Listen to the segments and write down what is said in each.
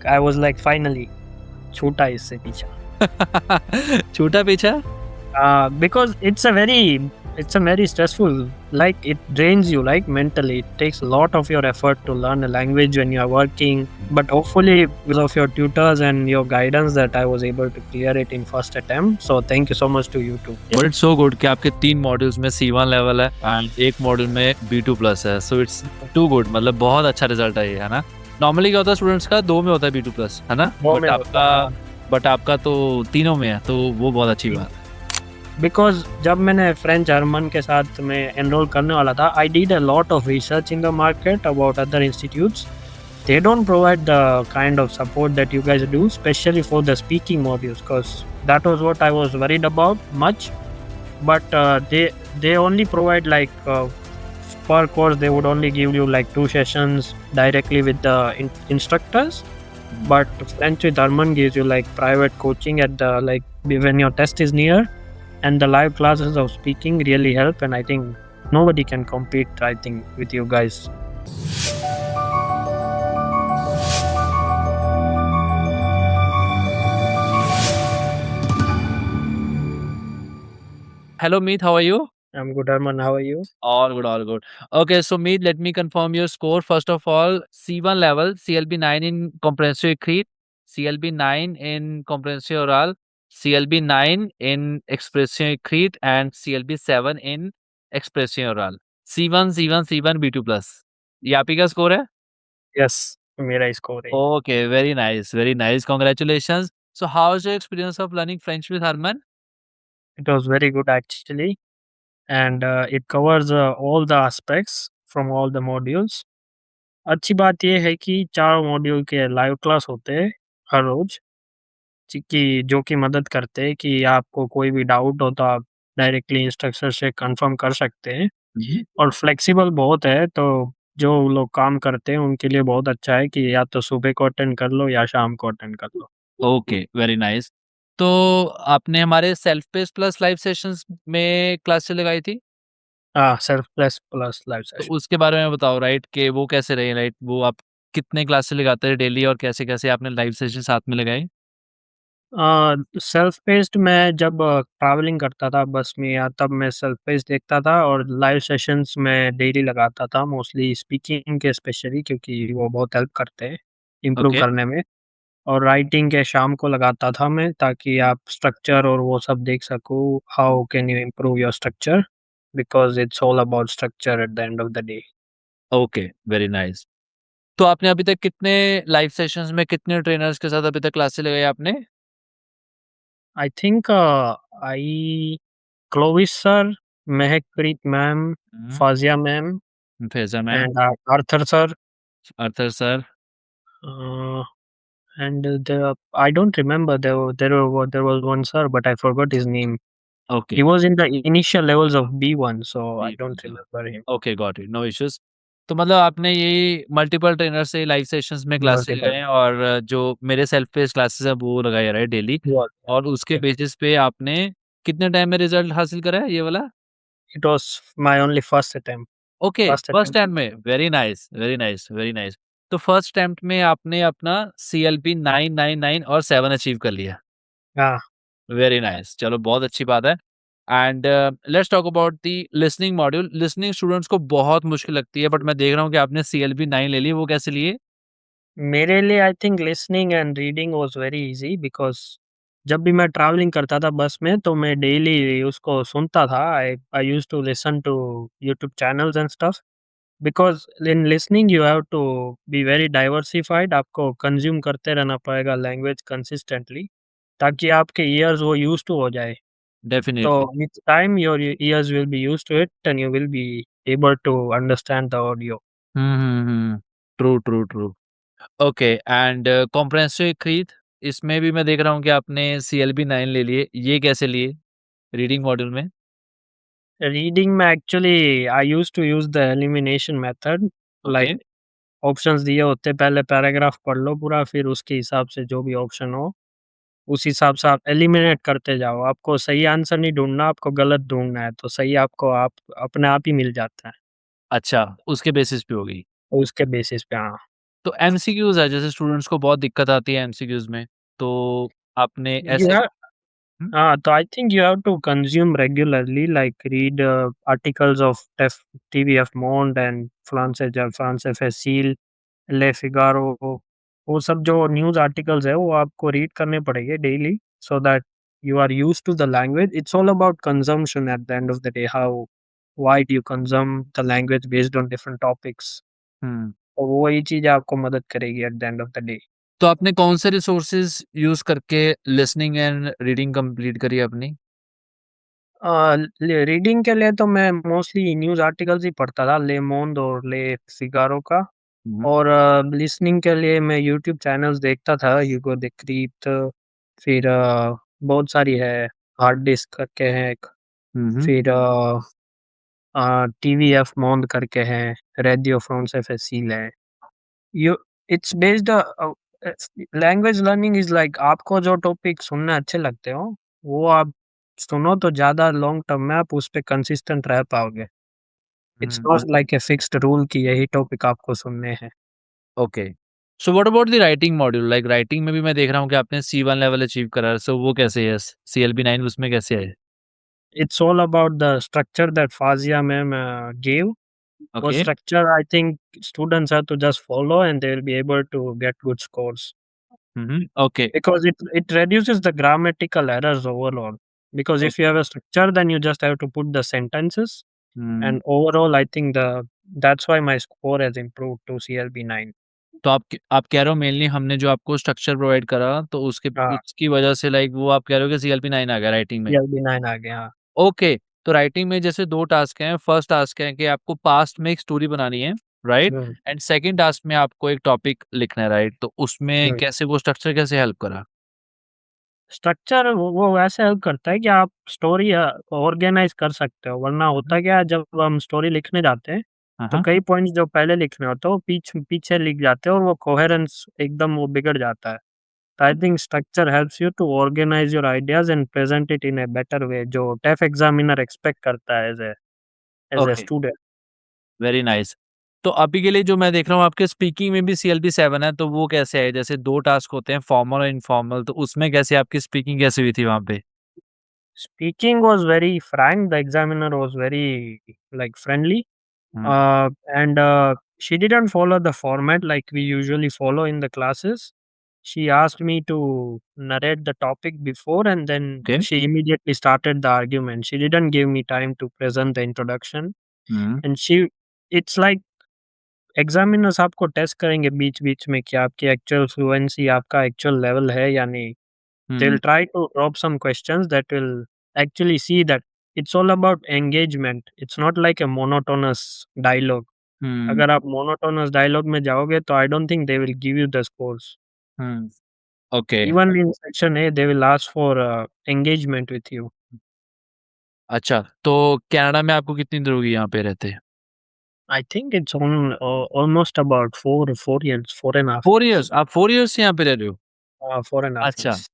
I was like finally छूटा इससे पीछा. छूटा पीछा? Because it's a very stressful, like it drains you like mentally. It takes a lot of your effort to learn a language when you are working, but hopefully because of your tutors and your guidance that I was able to clear it in first attempt. So thank you so much to you too. But it's so good कि आपके 3 modules में C1 level है and एक module में B2+ है, so it's to good, मतलब बहुत अच्छा रिजल्ट है ये, है ना? नॉर्मली क्या होता है स्टूडेंट्स का 2 में होता है B2+, है ना? वो में होता है. बट आपका तो तीनों में है, तो वो बहुत अच्छी बात है। बिकॉज जब मैंने फ्रेंच जर्मन के साथ में एनरोल करने वाला था, I did a lot of research in the market about other institutes. They don't provide the kind of support that you guys do, especially for the speaking modules, because that was what I was worried about much. But they only provide like per course they would only give you like 2 sessions directly with the instructors. But French with Arman gives you like private coaching at the like when your test is near, and the live classes of speaking really help. And I think nobody can compete, I think, with you guys. Hello Meet, how are you? I'm good, Arman. How are you? All good, all good. Okay, so Meet, let me confirm your score. First of all, C1 level, CLB 9 in comprehensive écrit, CLB 9 in comprehensive oral, CLB 9 in expression écrite, and CLB 7 in expression oral. C1, C1, C1, B2+. ये आप ही का score है? Yes, मेरा score है. Okay, very nice, very nice. Congratulations. So, how is your experience of learning French with Harman? It was very good actually, and it covers all the aspects from all the modules. अच्छी बात ये है कि 4 module के live class होते हैं हर रोज, कि जो कि मदद करते हैं कि आपको कोई भी डाउट हो तो आप डायरेक्टली इंस्ट्रक्टर से कंफर्म कर सकते हैं. और फ्लेक्सिबल बहुत है, तो जो लोग काम करते हैं उनके लिए बहुत अच्छा है कि या तो सुबह को अटेंड कर लो या शाम को अटेंड कर लो. Okay, very nice. तो आपने हमारे self pace plus live sessions में क्लासेस लगाई थी? हाँ, सेल्फ प्लस प्लस लाइव तो सेशन. उसके बारे में बताओ राइट कि वो कैसे रहे, राइट? वो आप कितने क्लासेस लगाते हैं डेली और कैसे-कैसे आपने लाइव सेशन साथ में लगाए? सेल्फ पेस्ड मैं जब ट्रैवलिंग करता था बस में, या तब मैं सेल्फ पेस्ड देखता था, और लाइव सेशंस मैं डेली लगाता था, मोस्टली स्पीकिंग के स्पेशली, क्योंकि वो बहुत हेल्प करते हैं इम्प्रूव ओके, करने में. और राइटिंग के शाम को लगाता था मैं, ताकि आप स्ट्रक्चर और वो सब देख सको, how can you improve your structure, because it's all about structure at the end of the day. Okay, very nice. तो आपने अभी तक कितने लाइव सेशंस में कितने ट्रेनर्स के साथ अभी तक क्लासेस लगाई आपने? I think I Clovis sir, Mehakpreet ma'am, hmm, Fazia ma'am, Faiza ma'am, and Arthur sir, Arthur sir, uh, and I don't remember, there was one sir, but I forgot his name. Okay, He was in the initial levels of B1, so I जी, don't जी। remember him. Okay, got it, no issues. तो मतलब आपने ये multiple trainer से live sessions में classes Multiple. लगाए हैं और जो मेरे सेल्फ पेस क्लासेस हैं वो लगाए हैं राइट डेली, Was. और उसके Yeah. बेसिस पे आपने कितने टाइम में रिजल्ट हासिल करा है ये वाला? It was my only first attempt. Okay, First first attempt. Time में, very nice, very nice, very nice. तो फर्स्ट अटेम्प्ट में आपने अपना सीएलबी 999 और 7 अचीव कर लिया। हाँ. वेरी नाइस, चलो बहुत अच्छी बात है। And let's talk about the listening module. Listening students को बहुत मुश्किल लगती है, बट मैं देख रहा हूँ कि आपने सीएलबी 9 ले ली, वो कैसे लिए? मेरे लिए I think listening and reading was very easy, because जब भी मैं ट्रैवलिंग करता था बस में, तो मैं डेली उसको सुनता था. I I used to listen to YouTube channels and stuff. Because in listening you have to be very diversified. आपको कंज़्यूम करते रहना पड़ेगा लैंग्वेज कंसिस्टेंटली, ताकि आपके ईयर्स वो यूज़्ड टू हो जाए. तो definitely. With time your ears will be used to it and you will be able to understand the audio. हुँ। True, true, true. Okay, and comprehensive खरीद, इसमें भी मैं देख रहा हूँ कि आपने सीएलबी 9 ले लिए, ये कैसे लिए रीडिंग मॉड्यूल में? रीडिंग में actually I used to use the elimination method. Okay, like options दिए होते हैं, पहले पैराग्राफ पढ़ लो पूरा, फिर उसके हिसाब से जो भी ऑप्शन हो, उस हिसाब से आप एलिमिनेट करते जाओ. आपको सही आंसर नहीं ढूँढना, आपको गलत ढूँढना है, तो सही आपको आप अपने आप ही मिल जाता है. अच्छा, उसके बेसिस पे होगी। तो उसके बेसिस पे हाँ. तो एमसीक्यूज़ है, जैसे स्टूडेंट्स को बहुत दिक्कत आती है एमसीक्यूज़ में, तो आपने You ऐसे have hmm, so I think you have to consume regularly, like read articles of TVF Monde and France Facile, Le Figaro. वो सब जो न्यूज़ आर्टिकल्स है वो आपको रीड करने पड़ेंगे daily, so that you are used to the language. It's all about consumption at the end of the day. How wide you consume the language based on different topics. हुँ। और वही चीज़ आपको मदद करेगी at the end of the day. तो आपने कौन से resources use करके लिसनिंग एंड रीडिंग कंप्लीट करी अपनी? रीडिंग के लिए तो मैं मोस्टली न्यूज़ आर्टिकल्स ही पढ़ता था, ले मोंड और ले फिगारो का। हुँ, और लिसनिंग के लिए मैं यूट्यूब चैनल्स देखता था, ह्यूगो द क्रीप्ट, फिर बहुत सारी है, हार्ड डिस्क करके है एक, हुँ, हुँ, फिर टीवीएफ मोंड करके है, रेडियो फ्रांस फैसिल है। You it's based language learning is like आपको जो टॉपिक सुनने अच्छे लगते हो, वो आप सुनो तो ज़्यादा लॉन्ग टर्म में आप उस पे कंसिस्टेंट रह पाओगे। It's hmm, not like a fixed rule कि यही टॉपिक आपको सुनने हैं। Okay. So what about the writing module? Like writing में भी मैं देख रहा हूँ कि आपने C1 लेवल अचीव करा है, सो वो कैसे है? सीएलबी 9 उसमें कैसे है? It's all about the structure that Fazia ma'am gave. वो okay, structure I think students have to just follow and they will be able to get good scores hmm, hmm, okay, because it reduces the grammatical errors overall. Because if you okay, have a structure, then you just have to put the sentences, hmm. and overall, I think that's why my score has improved to CLB 9. तो आप कह रहे हो mainly हमने जो आपको structure provide करा, तो उसके हाँ, उसकी वजह से लाइक वो आप कह रहे हो कि सीएलबी 9 आ गया राइटिंग में? CLB 9 आ गया हाँ। ओके, तो राइटिंग में जैसे 2 टास्क हैं, फर्स्ट टास्क है कि आपको पास्ट में एक स्टोरी बनानी है, right? Hmm, and second task में आपको एक टॉपिक लिखना है, राइट? तो उसमें हुँ। कैसे वो स्ट्रक्चर कैसे हेल्प करा? स्ट्रक्चर वो वैसे हेल्प करता है कि आप स्टोरी ऑर्गेनाइज़ कर सकते हो, वरना हुँ, होता क्या है जब हम स्टोरी लिखने जाते हैं, हाँ, तो हाँ, कई पॉइंट्स जो पहले लिखने होते हैं वो पीछे लिख जाते हैं और वो कोहेरेंस एकदम वो बिगड़ जाता है। तो I think structure helps you to organize your ideas and present it in a better way जो टफ एग्ज़ामिनर एक्सपेक्ट करता है as a okay, student. Very nice. तो अभी के लिए जो मैं देख रहा हूँ आपके स्पीकिंग में भी सीएलबी 7 है, तो वो कैसे है? जैसे 2 टास्क होते हैं फॉर्मल और इनफॉर्मल, तो उसमें कैसे आपकी स्पीकिंग कैसे हुई थी वहाँ पे? Speaking was very frank, the examiner was very, like, friendly. Hmm, And she didn't follow the format like we usually follow in the classes. She asked me to narrate the topic before and then okay, she immediately started the argument. She didn't give me time to present the introduction. Hmm, And it's like examiners आपको test करेंगे बीच-बीच में कि आपकी actual fluency, आपका actual level है या नहीं। They hmm, will try to drop some questions that will actually see that it's all about engagement. It's not like a monotonous dialogue. हुँ, अगर आप मोनोटोनस डायलॉग में जाओगे तो I don't think they will give you the scores. Hmm, okay, even in section A they will ask for engagement with you. अच्छा, तो Canada में आपको कितनी देर होगी यहाँ पे रहते? I think it's on almost about 4 years, 4 and half 4 years. Years आप 4 इयर्स से यहाँ पे रह रहे हो? 4 एंड हाफ अच्छा, इयर्स।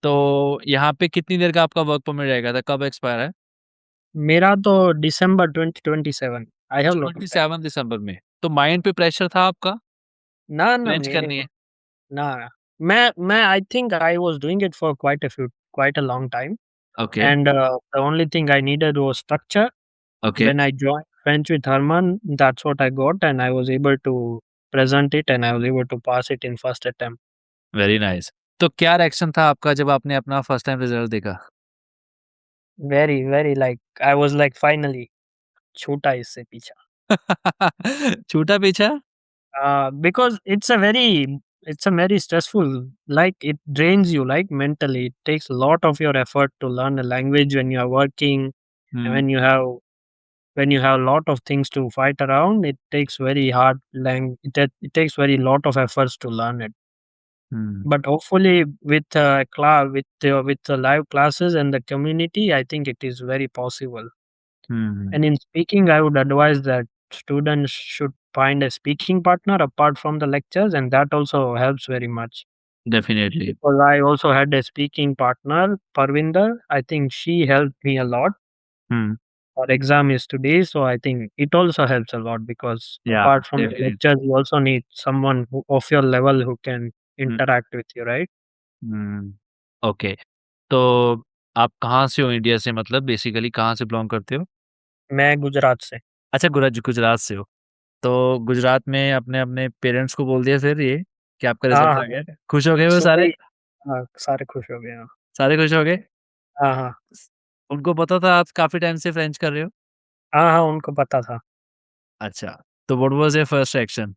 तो यहाँ पे कितनी देर का आपका वर्क परमिट रहेगा था? कब एक्सपायर है? मेरा तो दिसंबर 2027। I have lot of time. 27 दिसंबर में। तो माइंड पे प्रेशर था आपका? ना, ना फ्रेंच मेरे करनी को है? ना, मैं आई think I was doing it for quite a long time okay, and the only thing I needed was structure. Okay, When I joined French with Herman, that's what I got, and I was able to present it, and I was able to pass it in first attempt. Very nice. तो क्या reaction था आपका जब आपने अपना first time result देखा? Very, very like I was like finally छूटा इससे पीछा. छूटा पीछा? Because it's a very stressful, like it drains you like mentally. It takes a lot of your effort to learn a language when you are working and hmm, when you have a lot of things to fight around. It takes very hard it takes very lot of efforts to learn it. Hmm, But hopefully with the live classes and the community, I think it is very possible. Hmm, And in speaking, I would advise that students should find a speaking partner apart from the lectures, and that also helps very much. Definitely. Because I also had a speaking partner, Parvinder. I think she helped me a lot. Hmm, our exam is today, so I think it also helps a lot because Yeah, apart from the definitely. lectures, you also need someone of your level who can hmm, interact with you, right? Hmm. Okay, तो आप कहाँ से हो India से मतलब basically कहाँ से belong करते हो? मैं गुजरात से। अच्छा गुजरात से हो। तो गुजरात में आपने अपने पेरेंट्स को बोल दिया फिर ये कि आपका हाँ, रिज़ल्ट हाँ, आ गया है? खुश हो गए वो सुबह सारे? ही हाँ, सारे खुश हो गए। हाँ, सारे खुश हो गए? हाँ, हाँ। उनको पता था आप काफ़ी टाइम से फ्रेंच कर रहे हो? हाँ, हाँ, उनको पता था। अच्छा, तो what was your first reaction?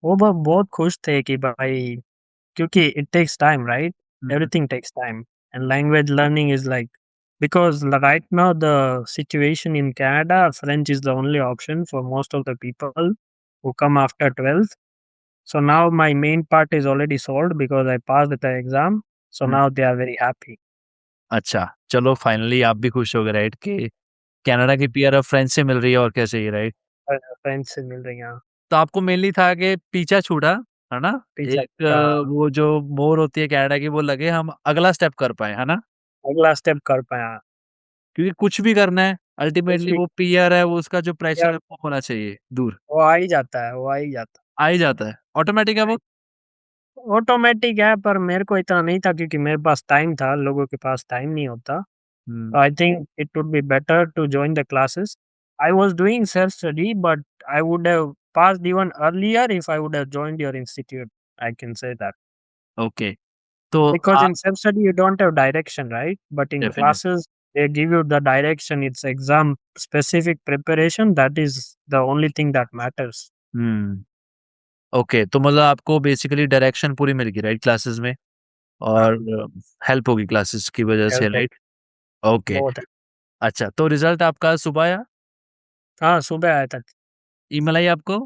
वो बहुत खुश थे कि भाई क्योंकि it takes time, right? Hmm, hmm, Everything takes time, and language learning is like because right now the situation in Canada, French is the only option for most of the people who come after 12th. So now my main part is already solved because I passed the exam. So hmm. now they are very happy. अच्छा, चलो finally आप भी खुश हो गए right कि Canada की PR अब फ्रेंच से मिल रही है और क्या चाहिए राइट? French से मिल रही हैं तो आपको मेनली था कि पीछा छूटा, है ना? पिज़्ज़ा एक का वो जो मोर होती है कनाडा की वो लगे हम अगला स्टेप कर पाएँ, है ना? अगला स्टेप कर पाया। क्योंकि कुछ भी करना है कुछ अल्टीमेटली भी वो पीआर है वो उसका जो प्रेशर यार है वो होना चाहिए दूर, वो आ ही जाता है, वो आ ही जाता आ ही जाता है। ऑटोमैटिक है है। वो? ऑटोमैटिक है पर मेरे को इतना नहीं था क्योंकि मेरे पास टाइम था, लोगों के पास टाइम नहीं होता। हुँ, I think it would be better to join the classes. I was doing self-study, but I would have passed even earlier if I would have joined your institute. I can say that. Okay. तो Because आप in self-study, you don't have direction, right? But in definite classes, they give you the direction. It's exam specific preparation. That is the only thing that matters. Hmm, okay तो मतलब आपको basically direction पूरी मिल गई right classes में हाँ, और help होगी classes की वजह से हेल्प हो राइट? ओके, बहुत है। अच्छा तो रिज़ल्ट आपका सुबह आया? हाँ, सुबह आया था। ईमेल आई आपको?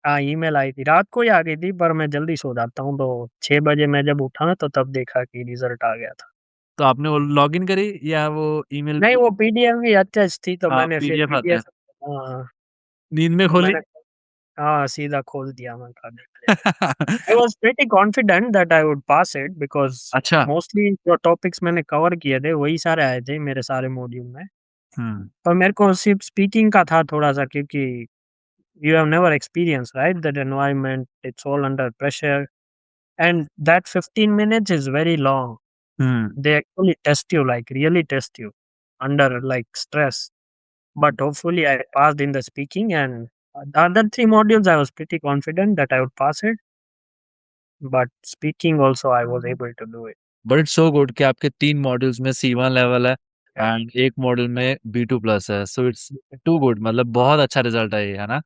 हाँ, ईमेल आई थी। रात को ही आ गई थी पर मैं जल्दी सो जाता हूँ तो 6 बजे मैं जब उठा ना तो तब देखा कि रिज़ल्ट आ गया था। तो आपने वो लॉगिन करी या वो ईमेल नहीं, वो पीडीएफ भी अटैच थी तो मैंने फिर पीडीएफ आता है? पीडीएफ हाँ, नींद में तो खोली? मैंने हाँ, सीधा खोल दिया मैं कहा देख लेते हैं। I was pretty confident that I would pass it because अच्छा, मोस्टली जो टॉपिक्स मैंने कवर किए थे वही सारे आए थे मेरे सारे मॉड्यूल में। हुँ, पर मेरे को सिर्फ स्पीकिंग का था थोड़ा-सा क्योंकि you have never experience right that environment, it's all under pressure and that 15 minutes is very long. Hmm, They actually test you, like really test you under like stress. But hopefully I passed in the speaking and the other 3 modules I was pretty confident that I would pass it, but speaking also I was able to do it. But it's so good कि आपके 3 modules में C1 level है Yeah. And 1 module में B2 plus है, so it's to good मतलब बहुत अच्छा result है ये, है ना?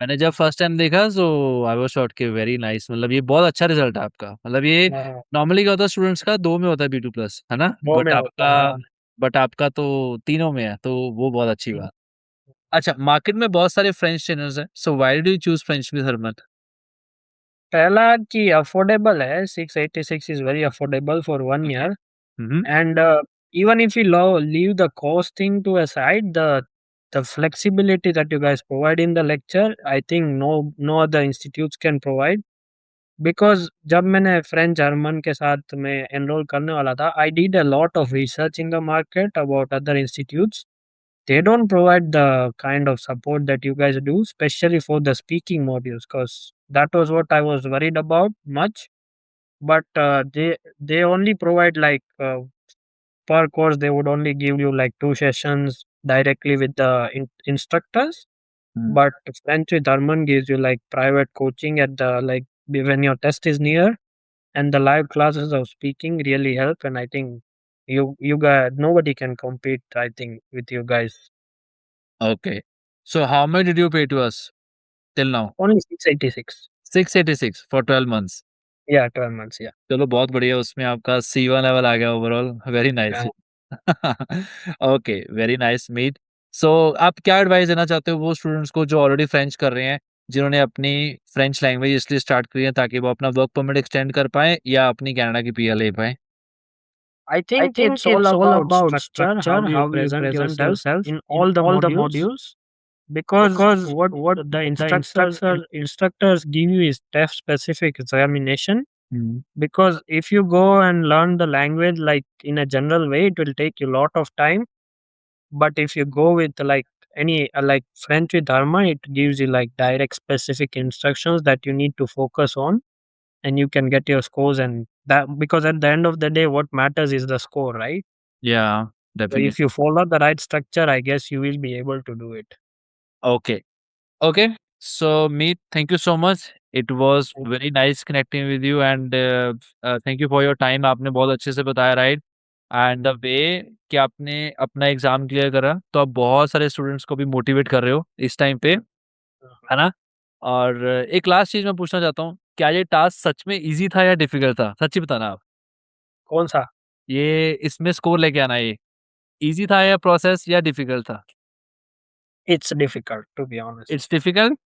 मैंने जब फर्स्ट टाइम देखा सो आई वाज़ शॉक्ड कि वेरी नाइस मतलब ये बहुत अच्छा रिज़ल्ट है आपका। मतलब ये हाँ, नॉर्मली क्या होता है स्टूडेंट्स का 2 में होता है B2 प्लस, है ना? 2 में होता है, हाँ। बट आपका तो तीनों में है, तो वो बहुत अच्छी हुँ। बात। अच्छा, मार्केट में बहुत सारे फ्रेंच ट्रेनर्स हैं, so why did you choose French with Harman? पहला कि अफोर्डेबल है, 686 is very affordable for 1 year hmm, hmm, and even if you leave the cost thing to aside, the flexibility that you guys provide in the lecture, I think no other institutes can provide. Because जब मैंने French German के साथ मैं enrol करने वाला था, I did a lot of research in the market about other institutes. They don't provide the kind of support that you guys do, especially for the speaking modules, because that was what I was worried about much. But they only provide like per course they would only give you like 2 sessions directly with the instructors. Hmm, But French with German gives you like private coaching at the like when your test is near, and the live classes of speaking really help. And I think you guys nobody can compete. I think with you guys. Okay. So how much did you pay to us till now? Only 686. 686 for 12 months. Yeah, 12 months. Yeah. चलो बहुत बढ़िया उसमें आपका C1 level आ गया overall, very nice. Yeah. Okay, very nice meet. So आप क्या advice देना चाहते हो वो स्टूडेंट्स को जो ऑलरेडी फ्रेंच कर रहे हैं, जिन्होंने अपनी फ्रेंच लैंग्वेज इसलिए स्टार्ट करी है ताकि वो अपना वर्क परमिट एक्सटेंड कर पाएँ या अपनी कनाडा की पीआर ले पाएँ? I I think it's think all it's all about about structure, structure, how you how you present present yourself yourself in in all the all the modules. modules, Because because what what the the instructors give you is TEF specific examination. Hmm, Because if you go and learn the language like in a general way, it will take you a lot of time. But if you go with like any like French with Harman, it gives you like direct specific instructions that you need to focus on, and you can get your scores. And that, because at the end of the day, what matters is the score, right? Yeah, So if definitely. you follow the right structure, I guess you will be able to do it. Okay. Okay. So, Meet, thank you so much. It was Thank very nice connecting with you and thank you for your time. आपने बहुत अच्छे से बताया, right? And the way कि आपने अपना exam clear करा, तो आप बहुत सारे स्टूडेंट्स को भी मोटिवेट कर रहे हो इस टाइम पे, you. है ना? और एक लास्ट चीज़ मैं पूछना चाहता हूँ, क्या ये टास्क सच में ईज़ी था या डिफ़िकल्ट था? सच्ची बताना आप। कौन सा? ये इसमें स्कोर लेके आना ये, ईज़ी था या प्रोसेस या डिफ़िकल्ट था? It's difficult, to be honest. It's difficult?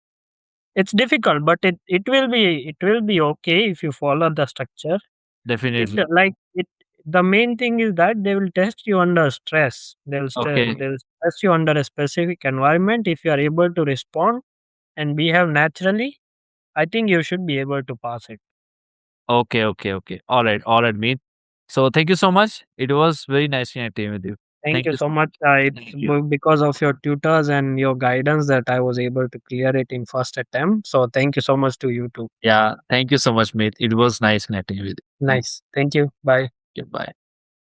It's difficult, but it will be okay if you follow the structure. It definitely. like it. The main thing is that they will test you under stress. Okay, They'll test you under a specific environment. If you are able to respond and behave naturally, I think you should be able to pass it. Okay, okay, okay. Alright Meet. So thank you so much. It was very nice connecting with you. Thank Thank you you. so much. It's Thank you. because of your tutors and your guidance that I was able to clear it in first attempt. So thank you so much to you too. Yeah, thank you so much, mate. It was nice connecting with you. Nice. Thank you. Bye. Goodbye.